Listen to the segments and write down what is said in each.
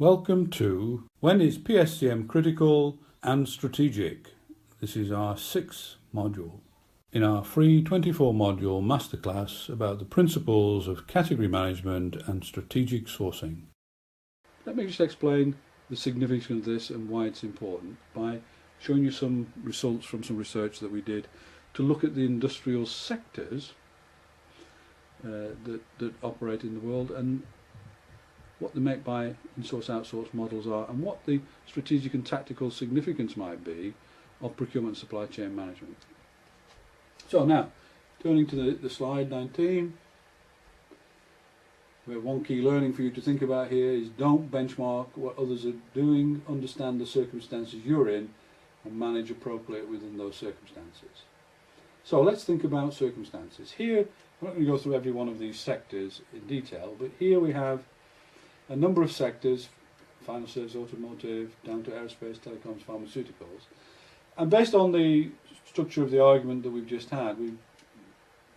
Welcome to When is PSCM Critical and Strategic? This is our 6th module in our free 24-module masterclass about the principles of category management and strategic sourcing. Let me just explain the significance of this and why it's important by showing you some results from some research that we did to look at the industrial sectors that operate in the world and what the make-buy, in-source, outsource models are, and what the strategic and tactical significance might be of procurement and supply chain management. So now, turning to the slide 19, where one key learning for you to think about here is don't benchmark what others are doing, understand the circumstances you're in, and manage appropriately within those circumstances. So let's think about circumstances. Here, I'm not going to go through every one of these sectors in detail, but here we have a number of sectors, final service, automotive, down to aerospace, telecoms, pharmaceuticals. And based on the structure of the argument that we've just had,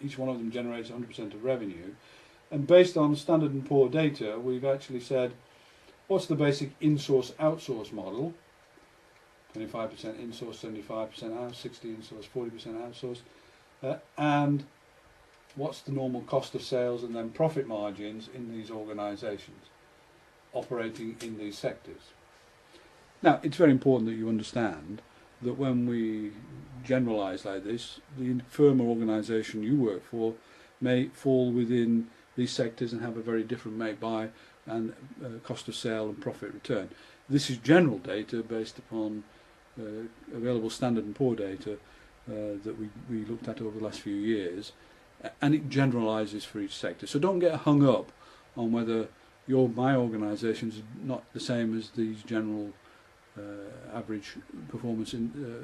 each one of them generates 100% of revenue. And based on Standard & Poor data, we've actually said, what's the basic in-source, outsource model? 25% in-source, 75% out, 60 in-source, 40% outsource. And what's the normal cost of sales and then profit margins in these organisations operating in these sectors. Now, it's very important that you understand that when we generalise like this, the firm or organisation you work for may fall within these sectors and have a very different make-buy and cost of sale and profit return. This is general data based upon available Standard & Poor data that we looked at over the last few years, and it generalises for each sector. So don't get hung up on whether my organisation is not the same as these general average performance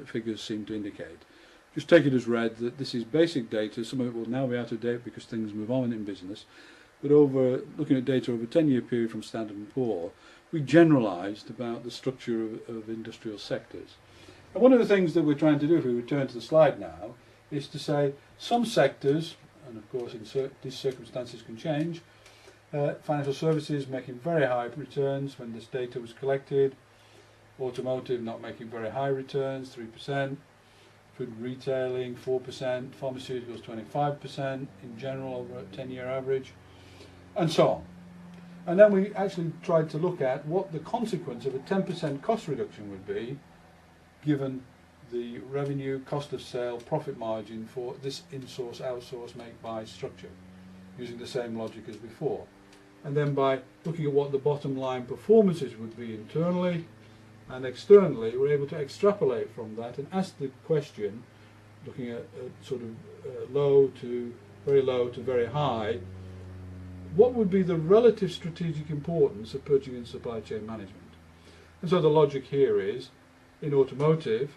figures seem to indicate. Just take it as read that this is basic data. Some of it will now be out of date because things move on in business. But looking at data over a 10-year period from Standard & Poor, we generalised about the structure of industrial sectors. And one of the things that we're trying to do, if we return to the slide now, is to say some sectors, and of course these circumstances can change, financial services making very high returns when this data was collected, automotive not making very high returns, 3%, food and retailing 4%, pharmaceuticals 25% in general over a 10-year average, and so on. And then we actually tried to look at what the consequence of a 10% cost reduction would be given the revenue, cost of sale, profit margin for this in-source, outsource, make-buy structure using the same logic as before. And then by looking at what the bottom line performances would be internally and externally, we're able to extrapolate from that and ask the question, looking at sort of low to very high, what would be the relative strategic importance of purchasing and supply chain management? And so the logic here is, in automotive,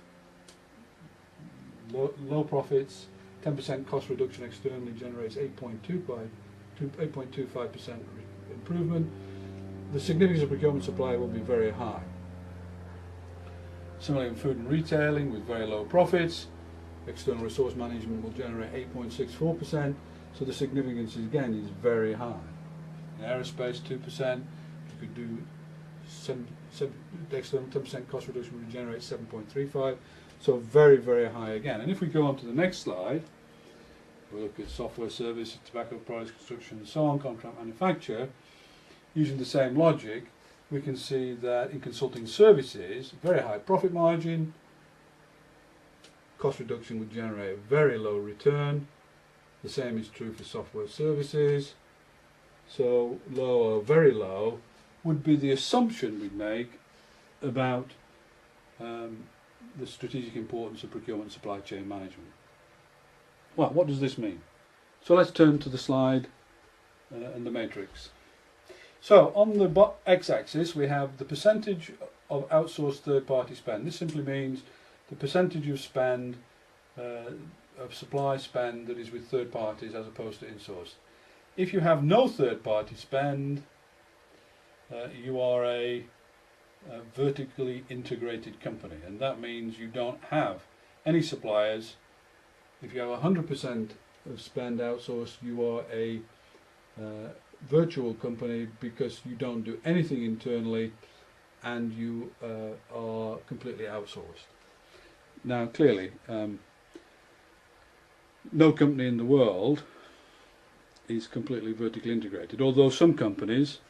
low profits, 10% cost reduction externally generates 8.25% improvement. The significance of procurement supply will be very high. Similarly in food and retailing, with very low profits, external resource management will generate 8.64%, so the significance again is very high. In aerospace, 2%, you could do the external 10% cost reduction would generate 7.35%, so very, very high again. And if we go on to the next slide, we look at software services, tobacco products, construction and so on, contract manufacture. Using the same logic, we can see that in consulting services, very high profit margin, cost reduction would generate a very low return. The same is true for software services. So low or very low would be the assumption we'd make about the strategic importance of procurement and supply chain management. Well, what does this mean? So let's turn to the slide and the matrix. So on the x-axis we have the percentage of outsourced third-party spend. This simply means the percentage of spend, of supply spend that is with third parties as opposed to in-sourced. If you have no third-party spend, you are a vertically integrated company, and that means you don't have any suppliers. If you have 100% of spend outsourced, you are a virtual company because you don't do anything internally and you are completely outsourced. Now clearly, no company in the world is completely vertically integrated, although some companies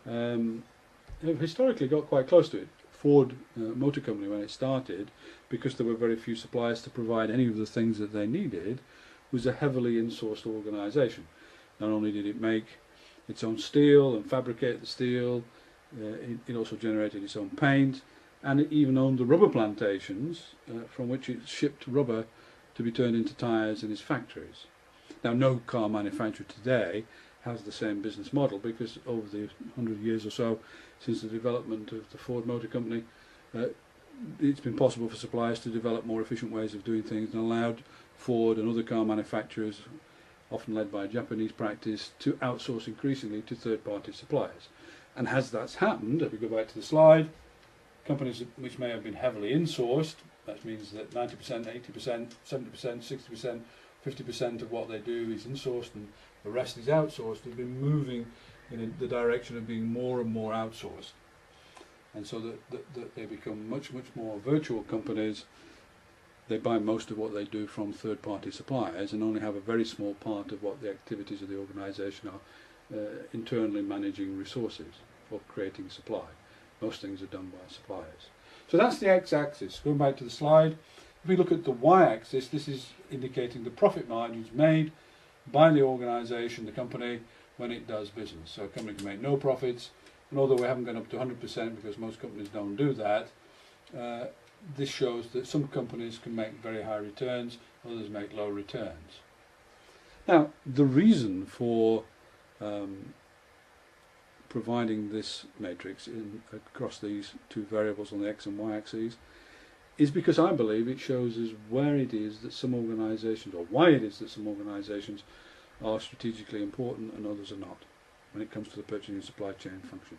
have historically got quite close to it. Ford Motor Company, when it started, because there were very few suppliers to provide any of the things that they needed, was a heavily insourced organisation. Not only did it make its own steel and fabricate the steel, it also generated its own paint, and it even owned the rubber plantations from which it shipped rubber to be turned into tyres in its factories. Now, no car manufacturer today has the same business model, because over the 100 years or so since the development of the Ford Motor Company, it's been possible for suppliers to develop more efficient ways of doing things and allowed Ford and other car manufacturers, often led by Japanese practice, to outsource increasingly to third-party suppliers. And as that's happened, if we go back to the slide, companies which may have been heavily insourced, that means that 90%, 80%, 70%, 60%, 50% of what they do is insourced and the rest is outsourced, have been moving in the direction of being more and more outsourced. And so that they become much more virtual companies. They buy most of what they do from third-party suppliers and only have a very small part of what the activities of the organisation are internally managing resources or creating supply. Most things are done by suppliers. So that's the x-axis. Going back to the slide, if we look at the y-axis, this is indicating the profit margins made by the organisation, the company, when it does business. So a company can make no profits, and although we haven't gone up to 100% because most companies don't do that, this shows that some companies can make very high returns, others make low returns. Now, the reason for providing this matrix across these two variables on the x and y axes is because I believe it shows us where it is that some organisations, or why it is that some organisations are strategically important and others are not, when it comes to the purchasing and supply chain function.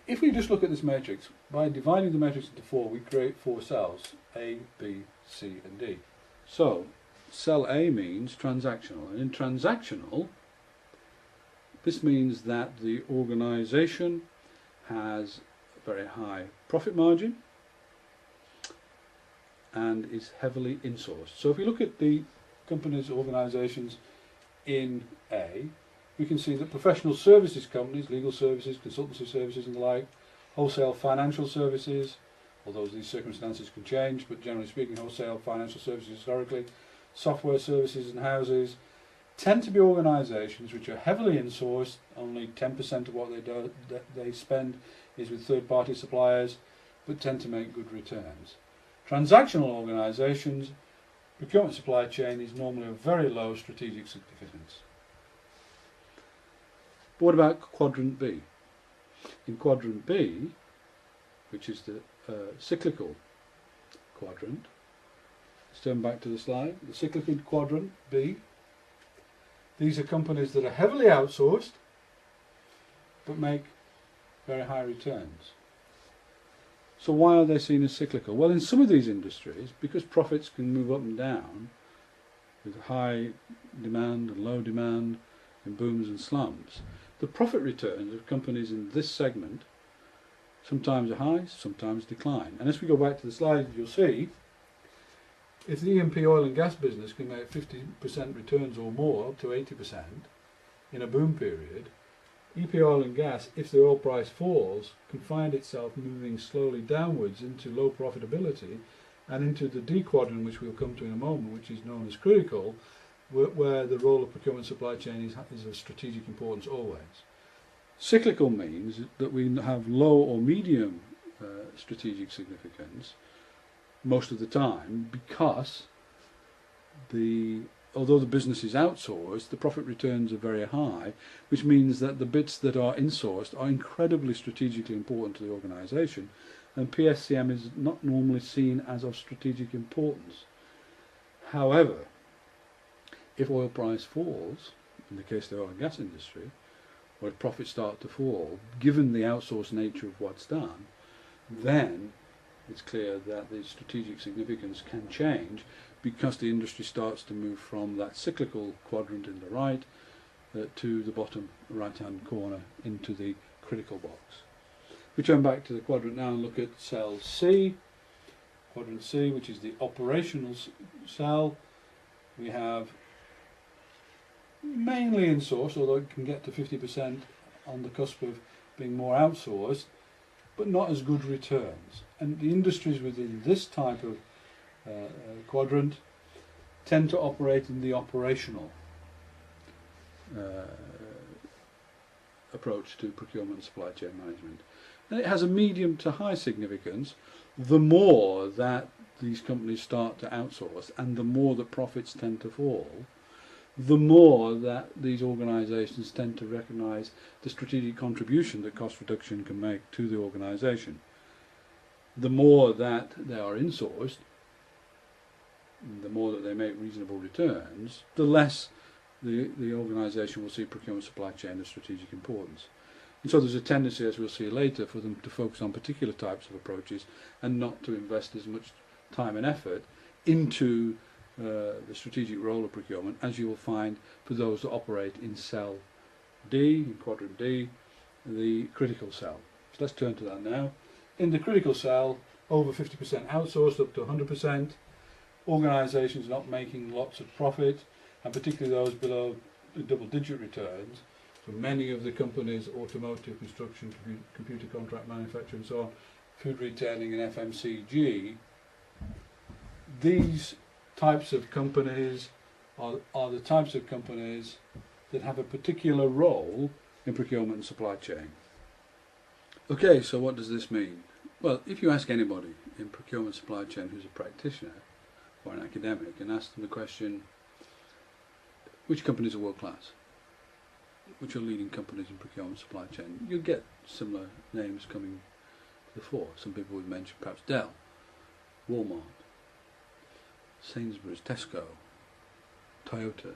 If we just look at this matrix, by dividing the matrix into four, we create four cells, A, B, C and D. So, cell A means transactional, and in transactional, this means that the organisation has a very high profit margin and is heavily insourced. So if we look at the companies, organisations in A, we can see that professional services companies, legal services, consultancy services and the like, wholesale financial services, although these circumstances can change, but generally speaking wholesale financial services historically, software services and houses, tend to be organisations which are heavily insourced. Only 10% of what they spend is with third-party suppliers, but tend to make good returns. Transactional organisations, procurement supply chain is normally of very low strategic significance. But what about quadrant B? In quadrant B, which is the cyclical quadrant, let's turn back to the slide, the cyclical quadrant B, these are companies that are heavily outsourced but make very high returns. So why are they seen as cyclical? Well, in some of these industries, because profits can move up and down with high demand and low demand in booms and slumps, the profit returns of companies in this segment sometimes are high, sometimes decline. And as we go back to the slide, you'll see if the E&P oil and gas business can make 50% returns or more, up to 80% in a boom period, EP oil and gas, if the oil price falls, can find itself moving slowly downwards into low profitability and into the D quadrant, which we'll come to in a moment, which is known as critical, where the role of procurement supply chain is of strategic importance always. Cyclical means that we have low or medium strategic significance most of the time, because although the business is outsourced, the profit returns are very high, which means that the bits that are insourced are incredibly strategically important to the organisation, and PSCM is not normally seen as of strategic importance. However, if oil price falls, in the case of the oil and gas industry, or if profits start to fall, given the outsourced nature of what's done, then it's clear that the strategic significance can change, because the industry starts to move from that cyclical quadrant in the right to the bottom right hand corner into the critical box. We turn back to the quadrant now and look at cell C, quadrant C, which is the operational cell. We have mainly in-source, although it can get to 50% on the cusp of being more outsourced, but not as good returns. And the industries within this type of quadrant tend to operate in the operational approach to procurement and supply chain management. And it has a medium to high significance the more that these companies start to outsource and the more that profits tend to fall, the more that these organisations tend to recognise the strategic contribution that cost reduction can make to the organisation. The more that they are insourced, the more that they make reasonable returns, the less the organisation will see procurement supply chain of strategic importance. And so there's a tendency, as we'll see later, for them to focus on particular types of approaches and not to invest as much time and effort into the strategic role of procurement, as you will find for those that operate in cell D, in quadrant D, the critical cell. So let's turn to that now. In the critical cell, over 50% outsourced, up to 100%. Organisations not making lots of profit, and particularly those below double-digit returns. So many of the companies, automotive, construction, computer contract manufacturing, and so on, food retailing and FMCG, these types of companies are the types of companies that have a particular role in procurement and supply chain. Okay, so what does this mean? Well, if you ask anybody in procurement supply chain who's a practitioner or an academic and ask them the question, which companies are world class? Which are leading companies in procurement supply chain? You'll get similar names coming to the fore. Some people would mention perhaps Dell, Walmart, Sainsbury's, Tesco, Toyota.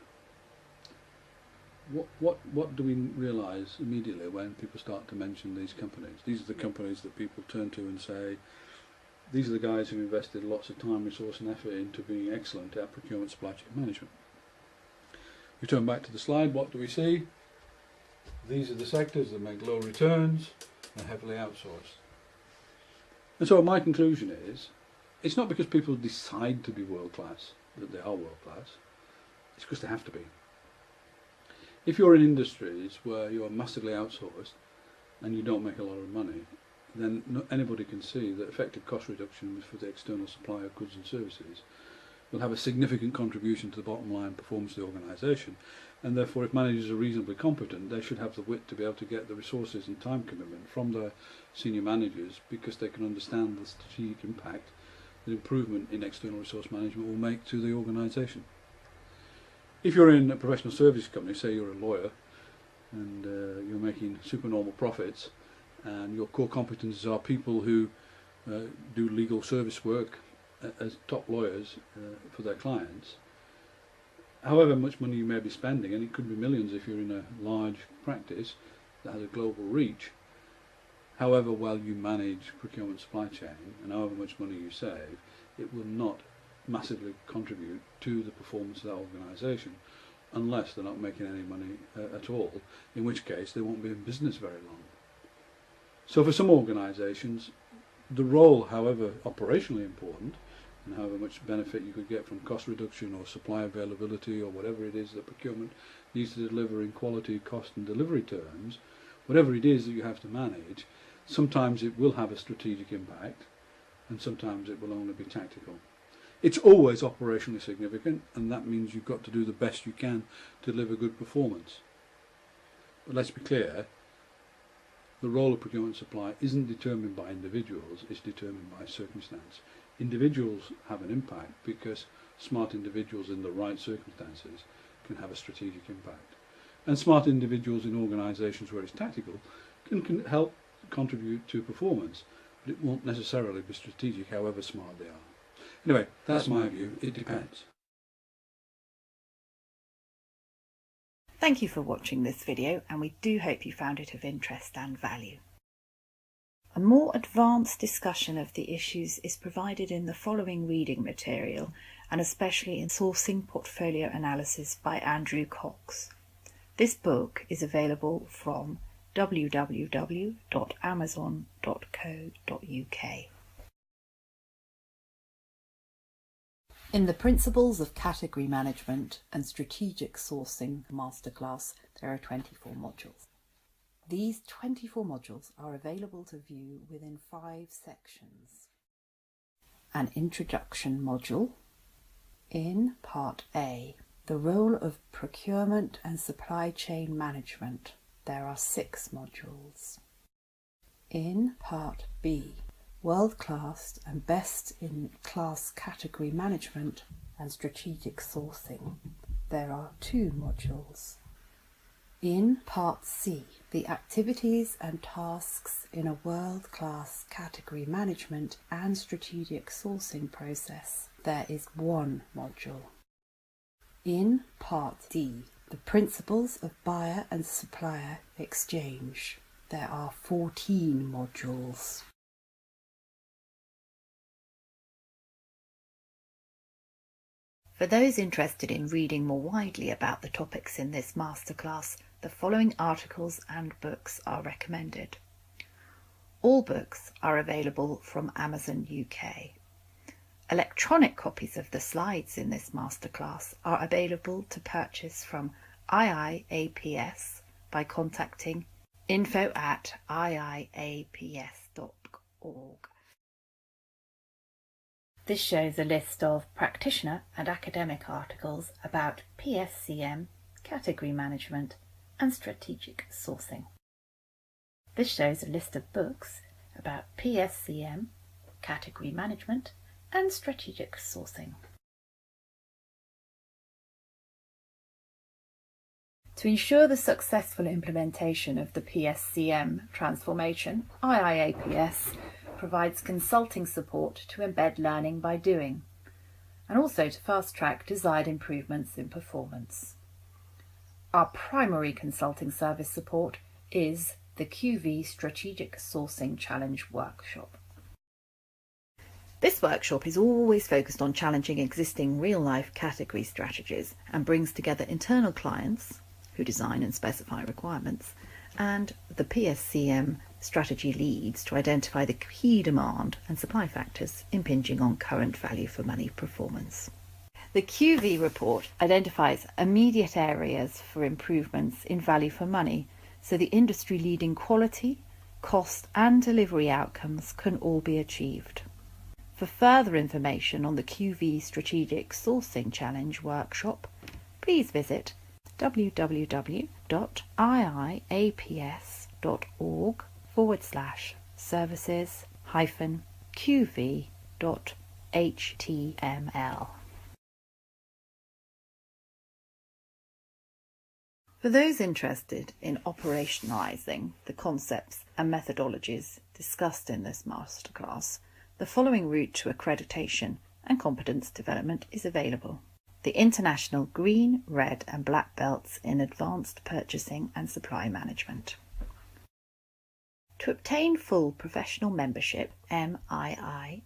What do we realise immediately when people start to mention these companies? These are the companies that people turn to and say, these are the guys who invested lots of time, resource and effort into being excellent at procurement supply chain management. We turn back to the slide, what do we see? These are the sectors that make low returns and are heavily outsourced. And so my conclusion is, it's not because people decide to be world class that they are world class, it's because they have to be. If you're in industries where you are massively outsourced and you don't make a lot of money, then anybody can see that effective cost reduction for the external supply of goods and services will have a significant contribution to the bottom line performance of the organisation, and therefore if managers are reasonably competent, they should have the wit to be able to get the resources and time commitment from their senior managers, because they can understand the strategic impact that improvement in external resource management will make to the organisation. If you're in a professional service company, say you're a lawyer and you're making supernormal profits and your core competencies are people who do legal service work as top lawyers for their clients, however much money you may be spending, and it could be millions if you're in a large practice that has a global reach, however well you manage procurement supply chain and however much money you save, it will not massively contribute to the performance of that organisation unless they're not making any money at all, in which case they won't be in business very long. So for some organisations, the role, however operationally important, and however much benefit you could get from cost reduction or supply availability or whatever it is that procurement needs to deliver in quality, cost and delivery terms, whatever it is that you have to manage, sometimes it will have a strategic impact and sometimes it will only be tactical. It's always operationally significant, and that means you've got to do the best you can to deliver good performance. But let's be clear, the role of procurement supply isn't determined by individuals, it's determined by circumstance. Individuals have an impact because smart individuals in the right circumstances can have a strategic impact. And smart individuals in organisations where it's tactical can help contribute to performance, but it won't necessarily be strategic however smart they are. Anyway, that's my view. It depends. Thank you for watching this video, and we do hope you found it of interest and value. A more advanced discussion of the issues is provided in the following reading material, and especially in Sourcing Portfolio Analysis by Andrew Cox. This book is available from www.amazon.co.uk. In the Principles of Category Management and Strategic Sourcing Masterclass, there are 24 modules. These 24 modules are available to view within 5 sections. An introduction module. In Part A, the role of procurement and supply chain management, there are 6 modules. In Part B, world-class and best-in-class category management and strategic sourcing, there are 2 modules. In Part C, the activities and tasks in a world-class category management and strategic sourcing process, there is 1 module. In Part D, the principles of buyer and supplier exchange, there are 14 modules. For those interested in reading more widely about the topics in this masterclass, the following articles and books are recommended. All books are available from Amazon UK. Electronic copies of the slides in this masterclass are available to purchase from IIAPS by contacting info@iiaps.org. This shows a list of practitioner and academic articles about PSCM, category management and strategic sourcing. This shows a list of books about PSCM, category management and strategic sourcing. To ensure the successful implementation of the PSCM transformation, IIAPS provides consulting support to embed learning by doing, and also to fast-track desired improvements in performance. Our primary consulting service support is the QV Strategic Sourcing Challenge Workshop. This workshop is always focused on challenging existing real-life category strategies and brings together internal clients, who design and specify requirements, and the PSCM strategy leads to identify the key demand and supply factors impinging on current value for money performance. The QV report identifies immediate areas for improvements in value for money so the industry-leading quality, cost and delivery outcomes can all be achieved. For further information on the QV Strategic Sourcing Challenge Workshop, please visit www.iiaps.org/services-qv.html. For those interested in operationalising the concepts and methodologies discussed in this masterclass, the following route to accreditation and competence development is available. The International Green, Red and Black Belts in Advanced Purchasing and Supply Management. To obtain full professional membership, MIIAPS,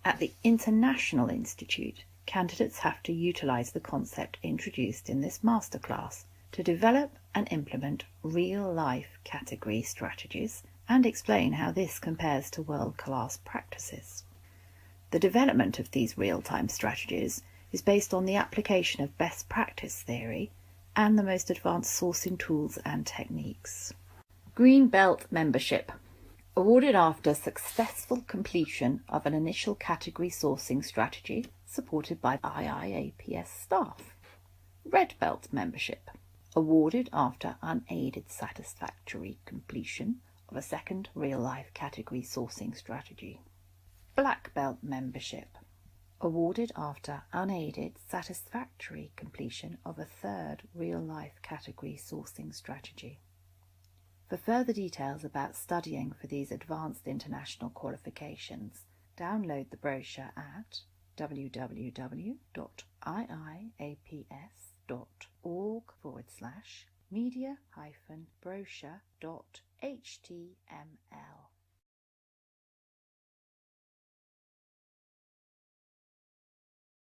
at the International Institute, candidates have to utilise the concept introduced in this masterclass to develop and implement real-life category strategies and explain how this compares to world-class practices. The development of these real-time strategies is based on the application of best practice theory and the most advanced sourcing tools and techniques. Green Belt membership, awarded after successful completion of an initial category sourcing strategy supported by IIAPS staff. Red Belt membership, awarded after unaided satisfactory completion of a second real-life category sourcing strategy. Black Belt membership, awarded after unaided satisfactory completion of a third real-life category sourcing strategy. For further details about studying for these advanced international qualifications, download the brochure at www.iiaps.org/media-brochure.html.